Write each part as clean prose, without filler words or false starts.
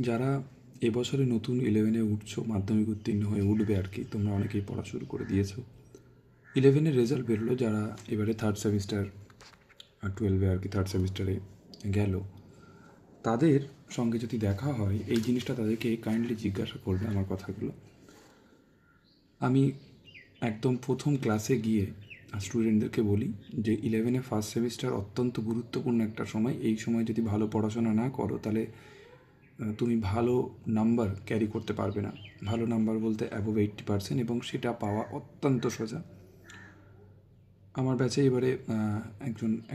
যারা এবছরে নতুন 11-এ উঠছো, মাধ্যমিক উত্তীর্ণ হয়ে উঠবে আর কি, তোমরা অনেকেই পড়া শুরু করে দিয়েছো। 11-এর রেজাল্ট বেরোলো, যারা এবারে থার্ড সেমিস্টার আর 12-এ আর কি থার্ড সেমিস্টারে গেল, তাদের সঙ্গে যদি দেখা হয় এই জিনিসটা তাদেরকে কাইন্ডলি জিজ্ঞাসা করবে আমার কথাগুলো। আমি একদম প্রথম ক্লাসে গিয়ে স্টুডেন্টদেরকে বলি যে 11-এ ফার্স্ট সেমিস্টার অত্যন্ত গুরুত্বপূর্ণ একটা সময়। এই সময় যদি ভালো পড়াশোনা না করো তাহলে তুমি ভালো নাম্বার ক্যারি করতে পারবে না। ভালো নাম্বার বলতে অ্যাবোভ 80%, এবং সেটা পাওয়া অত্যন্ত সোজা। আমার ব্যাচে এবারে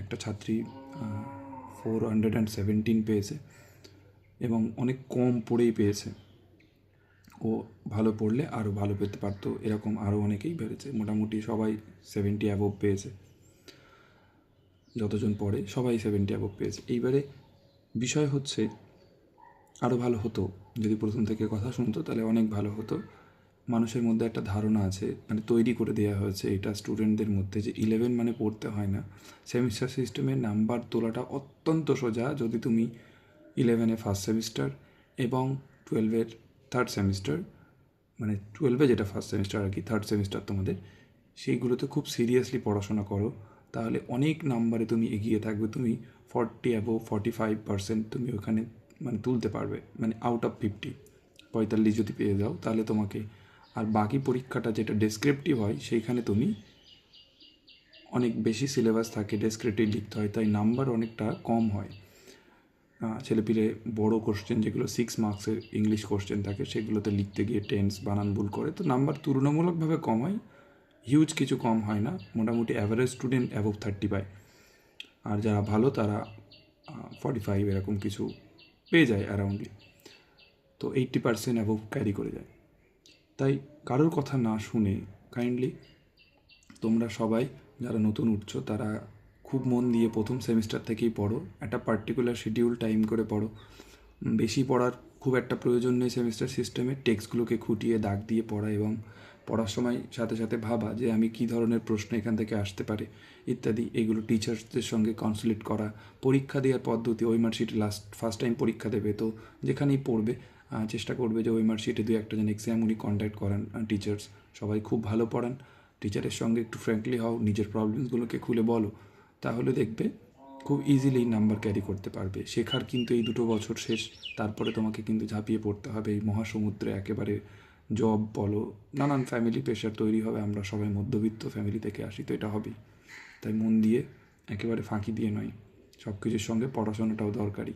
একটা ছাত্রী 417 পেয়েছে, এবং অনেক কম পড়েই পেয়েছে। ও ভালো পড়লে আরও ভালো পেতে পারতো, এরকম আরও অনেকেই পেরেছে। মোটামুটি সবাই 70 অ্যাবোভ পেয়েছে, যতজন পড়ে সবাই 70 অ্যাবোভ পেয়েছে। এইবারে বিষয় হচ্ছে আরও ভালো হতো যদি প্রথম থেকে কথা শুনতো, তাহলে অনেক ভালো হতো। মানুষের মধ্যে একটা ধারণা আছে, মানে তৈরি করে দেওয়া হয়েছে এটা স্টুডেন্টদের মধ্যে, যে 11 মানে পড়তে হয় না। সেমিস্টার সিস্টেমে নাম্বার তোলাটা অত্যন্ত সোজা যদি তুমি 11-এ ফার্স্ট সেমিস্টার এবং 12-এর থার্ড সেমিস্টার, মানে 12-এ যেটা ফার্স্ট সেমিস্টার আর কি, থার্ড সেমিস্টার তোমাদের, সেইগুলোতে খুব সিরিয়াসলি পড়াশোনা করো, তাহলে অনেক নাম্বারে তুমি এগিয়ে থাকবে। তুমি 40 অ্যাবোভ 45% তুমি ওখানে মানে তুলতে পারবে, মানে আউট অফ 50 45 যদি পেয়ে যাও তাহলে তোমাকে। আর বাকি পরীক্ষাটা যেটা ডেসক্রিপটিভ হয়, সেইখানে তুমি অনেক বেশি সিলেবাস থাকে, ডেসক্রিপটিভ লিখতে হয়, তাই নাম্বার অনেকটা কম হয়। ছেলেপিলে বড় কোশ্চেন যেগুলো 6 মার্কসের ইংলিশ কোশ্চেন থাকে, সেগুলোতে লিখতে গিয়ে টেন্স বানান ভুল করে, তো নাম্বার তুলনামূলকভাবে কম হয়। হিউজ কিছু কম হয় না, মোটামুটি অ্যাভারেজ স্টুডেন্ট অ্যাবোভ 30 পায়। আর যারা ভালো তারা 45 এরকম কিছু পেয়ে যায় অ্যারাউন্ডলি। তো 80% অ্যাবোভ ক্যারি করে যায়। তাই কারোর কথা না শুনে কাইন্ডলি তোমরা সবাই যারা নতুন উঠছো তারা খুব মন দিয়ে প্রথম সেমিস্টার থেকেই পড়ো। একটা পার্টিকুলার শিডিউল টাইম করে পড়ো। বেশি পড়ার খুব একটা প্রয়োজন নেই সেমিস্টার সিস্টেমে। টেক্সটগুলোকে খুঁটিয়ে দাগ দিয়ে পড়া, এবং পড়ার সময় সাথে সাথে ভাবা যে আমি কী ধরনের প্রশ্ন এখান থেকে আসতে পারে ইত্যাদি। এগুলো টিচার্সদের সঙ্গে কনসাল্ট করা। পরীক্ষা দেওয়ার পদ্ধতি, ওই মার্কশিটে ফার্স্ট টাইম পরীক্ষা দেবে, তো যেখানেই পড়বে চেষ্টা করবে যে ওই মার্কশিটে 2-1 জন এক্সাম উনি কন্ট্যাক্ট করান। টিচার্স সবাই খুব ভালো পড়ান। টিচারের সঙ্গে একটু ফ্র্যাঙ্কলি হও, নিজের প্রবলেমসগুলোকে খুলে বলো, তাহলে দেখবে খুব ইজিলি নাম্বার ক্যারি করতে পারবে। শেখার কিন্তু এই 2 বছর শেষ, তারপরে তোমাকে কিন্তু ঝাঁপিয়ে পড়তে হবে এই মহাসমুদ্রে। একেবারে জব বলো, নানান ফ্যামিলি প্রেশার তৈরি হবে। আমরা সবাই মধ্যবিত্ত ফ্যামিলি থেকে আসি, তো এটা হবেই। তাই মন দিয়ে, একেবারে ফাঁকি দিয়ে নয়, সব কিছুর সঙ্গে পড়াশোনাটাও দরকারি।